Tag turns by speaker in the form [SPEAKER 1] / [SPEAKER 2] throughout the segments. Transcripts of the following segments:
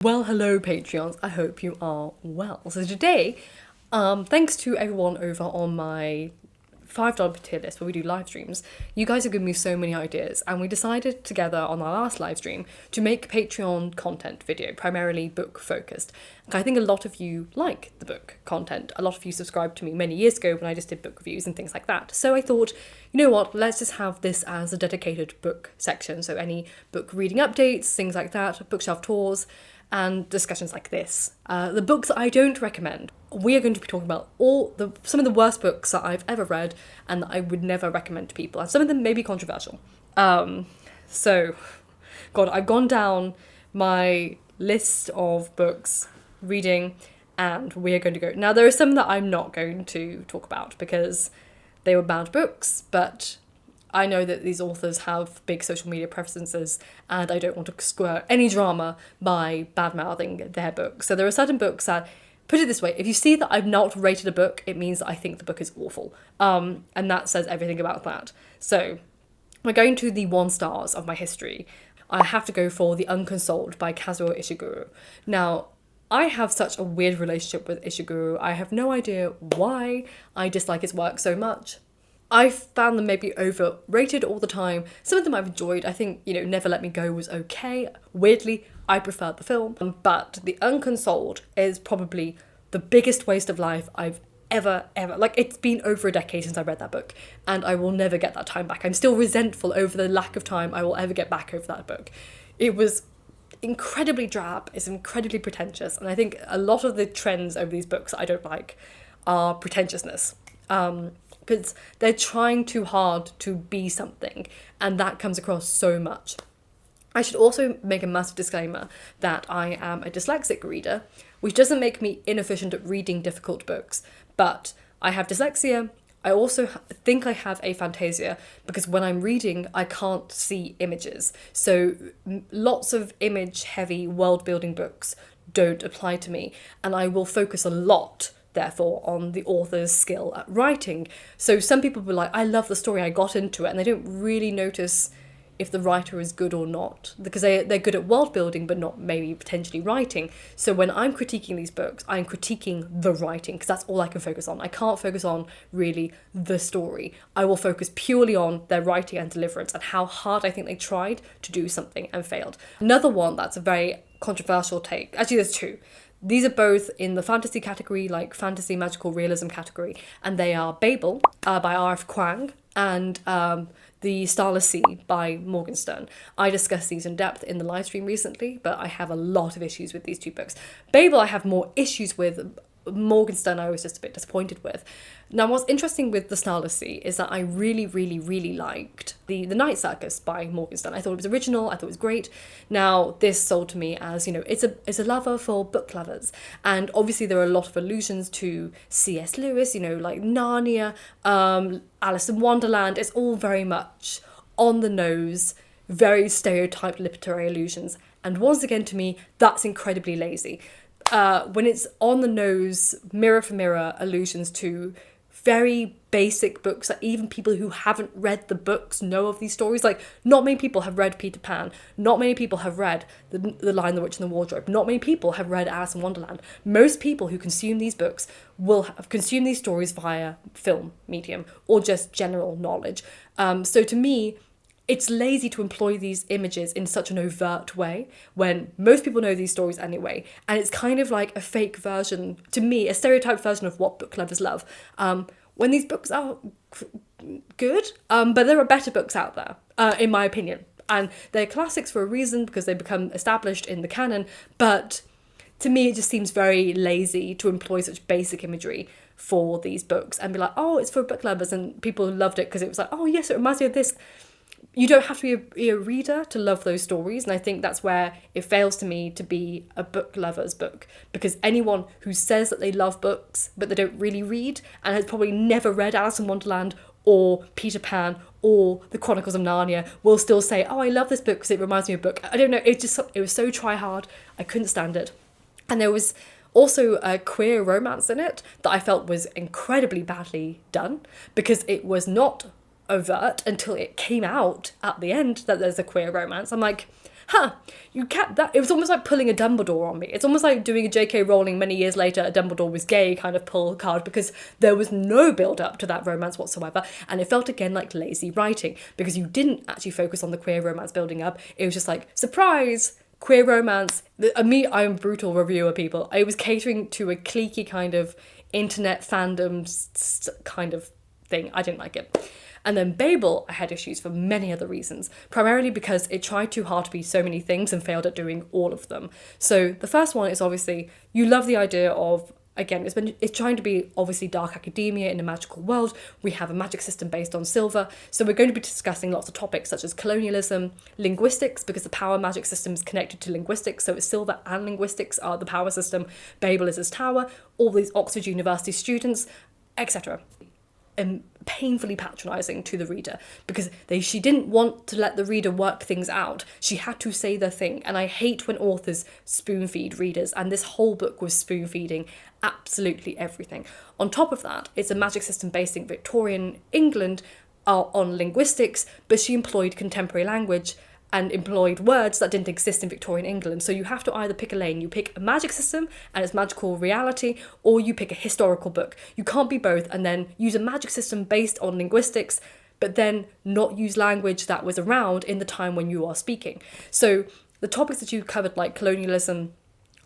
[SPEAKER 1] Well, hello Patreons, I hope you are well. So today, thanks to everyone over on my $5 tier list where we do live streams, you guys have given me so many ideas, and we decided together on our last live stream to make Patreon content video, primarily book focused. I think a lot of you like the book content. A lot of you subscribed to me many years ago when I just did book reviews and things like that. So I thought, you know what, let's just have this as a dedicated book section. So any book reading updates, things like that, bookshelf tours, and discussions like this. The books that I don't recommend. We are going to be talking about some of the worst books that I've ever read and that I would never recommend to people. And some of them may be controversial. So, God, I've gone down my list of books, reading, and we are going to go. Now, there are some that I'm not going to talk about because they were bad books, but I know that these authors have big social media preferences, and I don't want to square any drama by bad-mouthing their books. So there are certain books that, put it this way, if you see that I've not rated a book, it means that I think the book is awful. And that says everything about that. So we're going to the 1 stars of my history. I have to go for The Unconsoled by Kazuo Ishiguro. Now, I have such a weird relationship with Ishiguro. I have no idea why I dislike his work so much. I found them maybe overrated all the time. Some of them I've enjoyed. I think, Never Let Me Go was okay. Weirdly, I preferred the film. But The Unconsoled is probably the biggest waste of life I've ever. It's been over a decade since I read that book, and I will never get that time back. I'm still resentful over the lack of time I will ever get back over that book. It was incredibly drab, it's incredibly pretentious, and I think a lot of the trends over these books that I don't like are pretentiousness. Because they're trying too hard to be something, and that comes across so much. I should also make a massive disclaimer that I am a dyslexic reader, which doesn't make me inefficient at reading difficult books, but I have dyslexia. I also think I have aphantasia because when I'm reading, I can't see images. So lots of image-heavy world-building books don't apply to me, and I will focus a lot therefore on the author's skill at writing. So some people were like, I love the story, I got into it, and they don't really notice if the writer is good or not, because they're good at world building but not maybe potentially writing. So when I'm critiquing these books, I'm critiquing the writing, because that's all I can focus on. I can't focus on really the story. I will focus purely on their writing and deliverance and how hard I think they tried to do something and failed. Another one that's a very controversial take, actually there's 2. These are both in the fantasy category, like fantasy magical realism category, and they are Babel by R.F. Kuang and The Starless Sea by Morgenstern. I discussed these in depth in the live stream recently, but I have a lot of issues with these 2 books. Babel I have more issues with. Morgenstern I was just a bit disappointed with. Now what's interesting with The Starless Sea is that I really, really, really liked the Night Circus by Morgenstern. I thought it was original, I thought it was great. Now this sold to me as, it's a lover for book lovers. And obviously there are a lot of allusions to C.S. Lewis, like Narnia, Alice in Wonderland. It's all very much on the nose, very stereotyped literary allusions. And once again to me, that's incredibly lazy. When it's on the nose, mirror for mirror allusions to very basic books that even people who haven't read the books know of these stories. Like, not many people have read Peter Pan. Not many people have read The Lion, the Witch and the Wardrobe. Not many people have read Alice in Wonderland. Most people who consume these books will have consumed these stories via film medium or just general knowledge. So to me, it's lazy to employ these images in such an overt way when most people know these stories anyway, and it's kind of like a fake version, to me, a stereotyped version of what book lovers love. When these books are good, but there are better books out there, in my opinion. And they're classics for a reason because they become established in the canon, but to me it just seems very lazy to employ such basic imagery for these books and be like, oh, it's for book lovers, and people loved it because it was like, oh yes, it reminds me of this. You don't have to be a reader to love those stories, and I think that's where it fails to me to be a book lover's book, because anyone who says that they love books but they don't really read and has probably never read Alice in Wonderland or Peter Pan or The Chronicles of Narnia will still say, oh, I love this book because it reminds me of a book. I don't know, it was so try hard, I couldn't stand it. And there was also a queer romance in it that I felt was incredibly badly done, because it was not overt until it came out at the end that there's a queer romance. I'm like, you kept that. It was almost like pulling a Dumbledore on me. It's almost like doing a J.K. Rowling many years later, a Dumbledore was gay kind of pull card, because there was no build up to that romance whatsoever. And it felt again like lazy writing, because you didn't actually focus on the queer romance building up. It was just like, surprise, queer romance. I'm a brutal reviewer, people. I was catering to a cliquey kind of internet fandom kind of thing. I didn't like it. And then Babel, I had issues for many other reasons, primarily because it tried too hard to be so many things and failed at doing all of them. So the first one is obviously, you love the idea of, again, it's trying to be obviously dark academia in a magical world. We have a magic system based on silver. So we're going to be discussing lots of topics such as colonialism, linguistics, because the power magic system is connected to linguistics. So it's silver and linguistics are the power system. Babel is his tower, all these Oxford University students, etc. And painfully patronising to the reader, because she didn't want to let the reader work things out. She had to say the thing. And I hate when authors spoon feed readers, and this whole book was spoon feeding absolutely everything. On top of that, it's a magic system based in Victorian England on linguistics, but she employed contemporary language and employed words that didn't exist in Victorian England. So you have to either pick a lane. You pick a magic system and its magical reality, or you pick a historical book. You can't be both and then use a magic system based on linguistics, but then not use language that was around in the time when you are speaking. So the topics that you covered, like colonialism,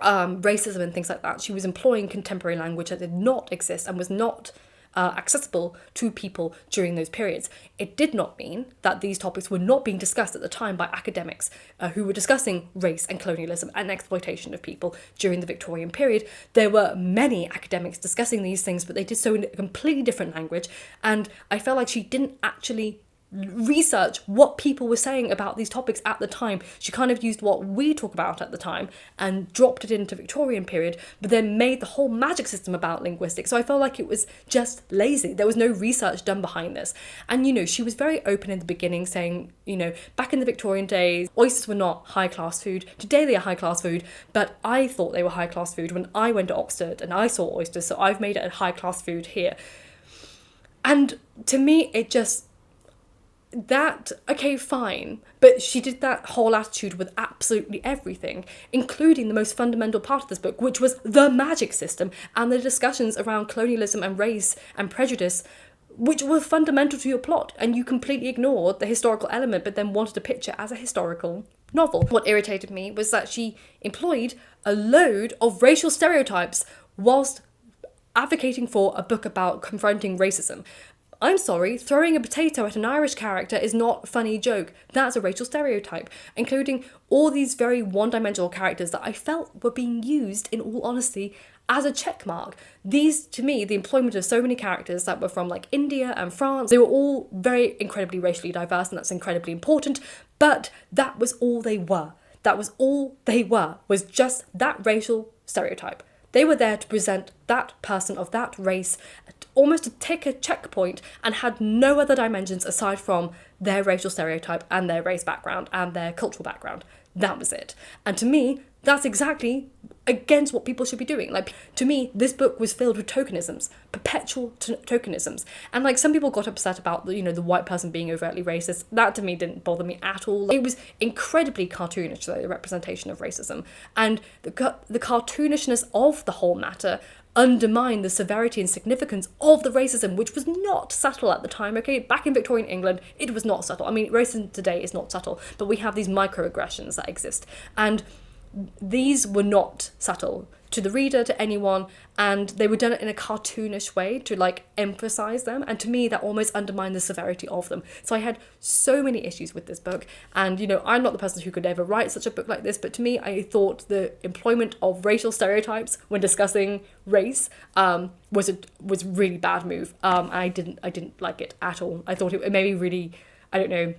[SPEAKER 1] racism and things like that, she was employing contemporary language that did not exist and was not accessible to people during those periods. It did not mean that these topics were not being discussed at the time by academics who were discussing race and colonialism and exploitation of people during the Victorian period. There were many academics discussing these things, but they did so in a completely different language, and I felt like she didn't actually research what people were saying about these topics at the time. She kind of used what we talk about at the time and dropped it into Victorian period, but then made the whole magic system about linguistics. So I felt like it was just lazy. There was no research done behind this. And, she was very open in the beginning, saying, back in the Victorian days, oysters were not high-class food. Today they are high-class food, but I thought they were high-class food when I went to Oxford and I saw oysters, so I've made it a high-class food here. And to me, it just... okay, fine, but she did that whole attitude with absolutely everything, including the most fundamental part of this book, which was the magic system and the discussions around colonialism and race and prejudice, which were fundamental to your plot, and you completely ignored the historical element, but then wanted to pitch it as a historical novel. What irritated me was that she employed a load of racial stereotypes whilst advocating for a book about confronting racism. I'm sorry, throwing a potato at an Irish character is not a funny joke. That's a racial stereotype, including all these very one-dimensional characters that I felt were being used, in all honesty, as a check mark. These, to me, the employment of so many characters that were from like India and France, they were all very incredibly racially diverse, and that's incredibly important, but that was all they were. That was all they were, was just that racial stereotype. They were there to present that person of that race, almost to tick a checkpoint, and had no other dimensions aside from their racial stereotype and their race background and their cultural background. That was it. And to me, that's exactly against what people should be doing. Like, to me, this book was filled with tokenisms, perpetual tokenisms. And like, some people got upset about the white person being overtly racist. That to me didn't bother me at all. It was incredibly cartoonish, though, the representation of racism. And the cartoonishness of the whole matter undermined the severity and significance of the racism, which was not subtle at the time, okay? Back in Victorian England, it was not subtle. I mean, racism today is not subtle, but we have these microaggressions that exist. And these were not subtle to the reader, to anyone, and they were done in a cartoonish way to like emphasize them, and to me that almost undermined the severity of them. So I had so many issues with this book, and I'm not the person who could ever write such a book like this, but to me I thought the employment of racial stereotypes when discussing race was really bad move. I didn't like it at all. I thought it made me really, I don't know,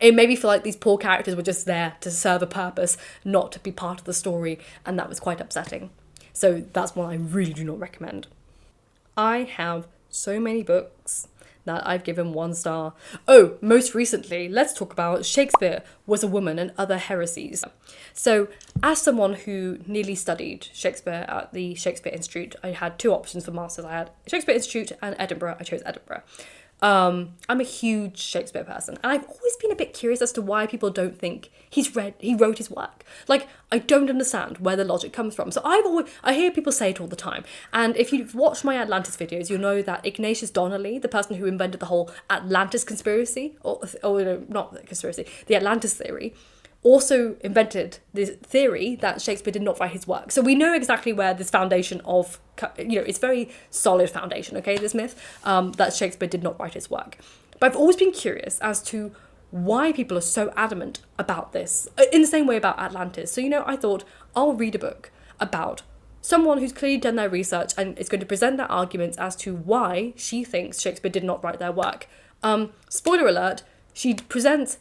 [SPEAKER 1] it made me feel like these poor characters were just there to serve a purpose, not to be part of the story, and that was quite upsetting. So that's one I really do not recommend. I have so many books that I've given 1 star. Oh, most recently, let's talk about Shakespeare Was a Woman and Other Heresies. So, as someone who nearly studied Shakespeare at the Shakespeare Institute, I had 2 options for masters. I had Shakespeare Institute and Edinburgh. I chose Edinburgh. I'm a huge Shakespeare person, and I've always been a bit curious as to why people don't think he wrote his work. Like, I don't understand where the logic comes from. So I hear people say it all the time, and if you've watched my Atlantis videos, you'll know that Ignatius Donnelly, the person who invented the whole Atlantis conspiracy, not the conspiracy, the Atlantis theory, also invented this theory that Shakespeare did not write his work. So we know exactly where this foundation of, it's very solid foundation, okay, this myth, that Shakespeare did not write his work. But I've always been curious as to why people are so adamant about this, in the same way about Atlantis. So, I thought I'll read a book about someone who's clearly done their research and is going to present their arguments as to why she thinks Shakespeare did not write their work. Spoiler alert, she presents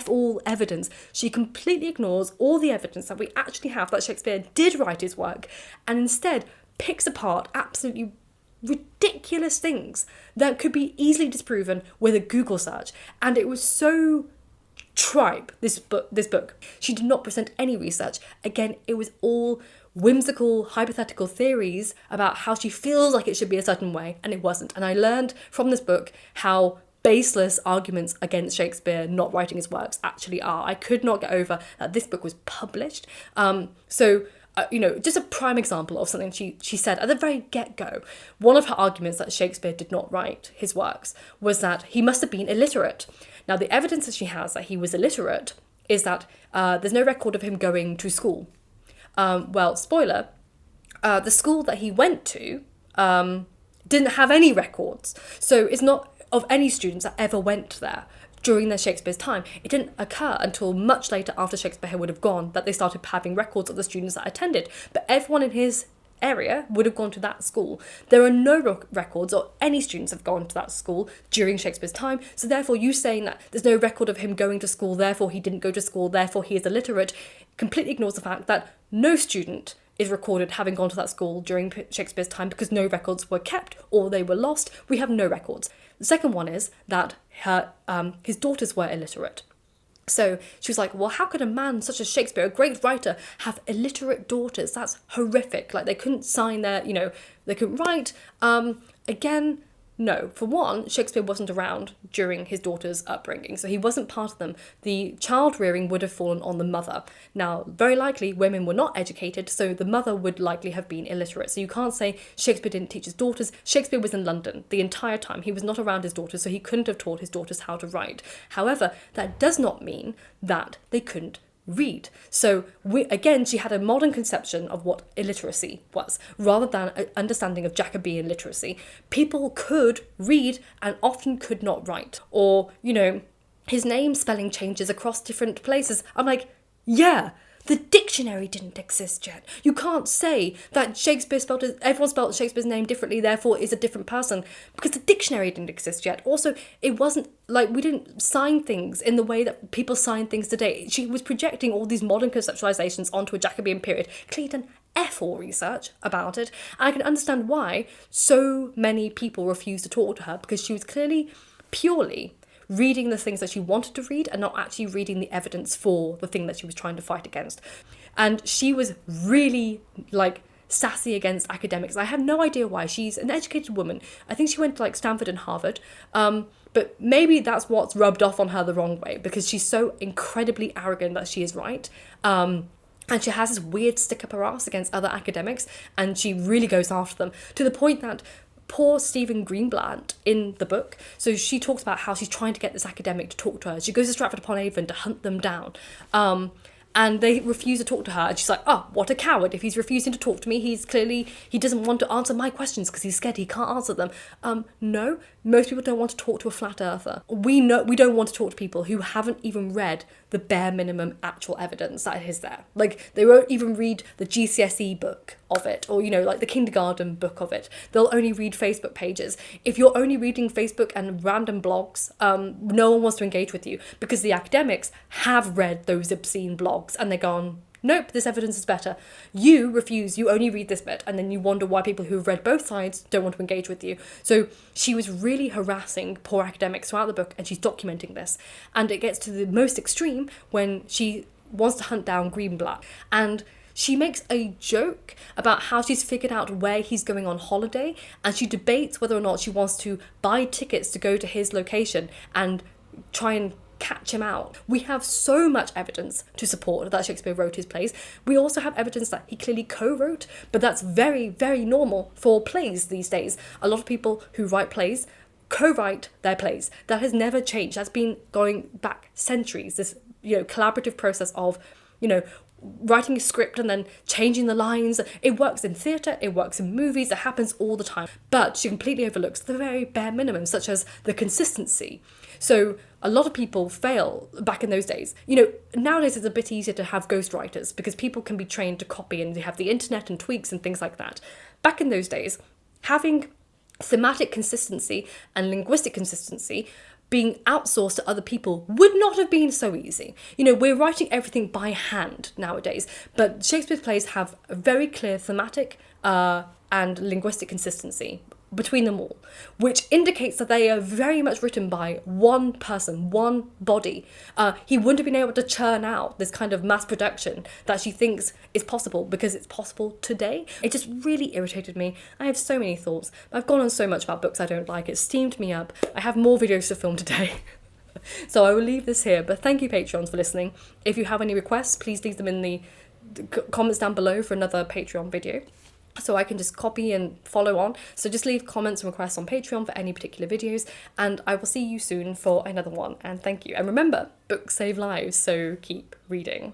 [SPEAKER 1] all evidence. She completely ignores all the evidence that we actually have that Shakespeare did write his work, and instead picks apart absolutely ridiculous things that could be easily disproven with a Google search. And it was so tripe, this book. She did not present any research. Again, it was all whimsical, hypothetical theories about how she feels like it should be a certain way, and it wasn't. And I learned from this book how baseless arguments against Shakespeare not writing his works actually are. I could not get over that this book was published. Just a prime example of something she said at the very get-go. One of her arguments that Shakespeare did not write his works was that he must have been illiterate. Now, the evidence that she has that he was illiterate is that there's no record of him going to school. Spoiler, the school that he went to didn't have any records. So it's not of any students that ever went there during their Shakespeare's time. It didn't occur until much later, after Shakespeare would have gone, that they started having records of the students that attended. But everyone in his area would have gone to that school. There are no records or any students have gone to that school during Shakespeare's time. So therefore, you saying that there's no record of him going to school, therefore he didn't go to school, therefore he is illiterate, completely ignores the fact that no student is recorded having gone to that school during Shakespeare's time, because no records were kept or they were lost. We have no records. The second one is that his daughters were illiterate. So she was like, well, how could a man such as Shakespeare, a great writer, have illiterate daughters? That's horrific. Like, they couldn't sign their, they couldn't write. Again, no. For one, Shakespeare wasn't around during his daughter's upbringing, so he wasn't part of them. The child rearing would have fallen on the mother. Now, very likely, women were not educated, so the mother would likely have been illiterate. So you can't say Shakespeare didn't teach his daughters. Shakespeare was in London the entire time. He was not around his daughters, so he couldn't have taught his daughters how to write. However, that does not mean that they couldn't read. So she had a modern conception of what illiteracy was, rather than an understanding of Jacobean literacy. People could read and often could not write. Or, his name spelling changes across different places. I'm like, yeah, the dictionary didn't exist yet. You can't say that everyone spelled Shakespeare's name differently, therefore is a different person, because the dictionary didn't exist yet. Also, it wasn't like we didn't sign things in the way that people sign things today. She was projecting all these modern conceptualizations onto a Jacobean period. Clearly done F4 research about it. And I can understand why so many people refused to talk to her, because she was clearly purely reading the things that she wanted to read and not actually reading the evidence for the thing that she was trying to fight against. And she was really sassy against academics. I have no idea why. She's an educated woman. I think she went to Stanford and Harvard. But maybe that's what's rubbed off on her the wrong way, because she's so incredibly arrogant that she is right. And she has this weird stick up her ass against other academics, and she really goes after them, to the point that poor Stephen Greenblatt in the book, so she talks about how she's trying to get this academic to talk to her. She goes to Stratford-upon-Avon to hunt them down. And they refuse to talk to her. And she's like, oh, what a coward. If he's refusing to talk to me, he doesn't want to answer my questions because he's scared he can't answer them. No, most people don't want to talk to a flat earther. We don't want to talk to people who haven't even read the bare minimum actual evidence that is there. Like, they won't even read the GCSE book of it, or, the kindergarten book of it. They'll only read Facebook pages. If you're only reading Facebook and random blogs, no one wants to engage with you, because the academics have read those obscene blogs and they're gone, nope, this evidence is better. You refuse, you only read this bit, and then you wonder why people who have read both sides don't want to engage with you. So she was really harassing poor academics throughout the book, and she's documenting this. And it gets to the most extreme when she wants to hunt down Greenblatt. And She makes a joke about how she's figured out where he's going on holiday, and she debates whether or not she wants to buy tickets to go to his location and try and catch him out. We have so much evidence to support that Shakespeare wrote his plays. We also have evidence that he clearly co-wrote, but that's very, very normal for plays these days. A lot of people who write plays co-write their plays. That has never changed. That's been going back centuries. This, collaborative process of, writing a script and then changing the lines. It works in theatre, it works in movies, it happens all the time. But she completely overlooks the very bare minimum, such as the consistency. So a lot of people fail back in those days. Nowadays it's a bit easier to have ghostwriters because people can be trained to copy and they have the internet and tweaks and things like that. Back in those days, having thematic consistency and linguistic consistency being outsourced to other people would not have been so easy. We're writing everything by hand nowadays, but Shakespeare's plays have a very clear thematic and linguistic consistency between them all, which indicates that they are very much written by one person, one body. He wouldn't have been able to churn out this kind of mass production that she thinks is possible because it's possible today. It just really irritated me. I have so many thoughts. I've gone on so much about books I don't like. It steamed me up. I have more videos to film today. So I will leave this here, but thank you Patreons for listening. If you have any requests, please leave them in the comments down below for another Patreon video, so I can just copy and follow on. So just leave comments and requests on Patreon for any particular videos, and I will see you soon for another one. And thank you. And remember, books save lives, so keep reading.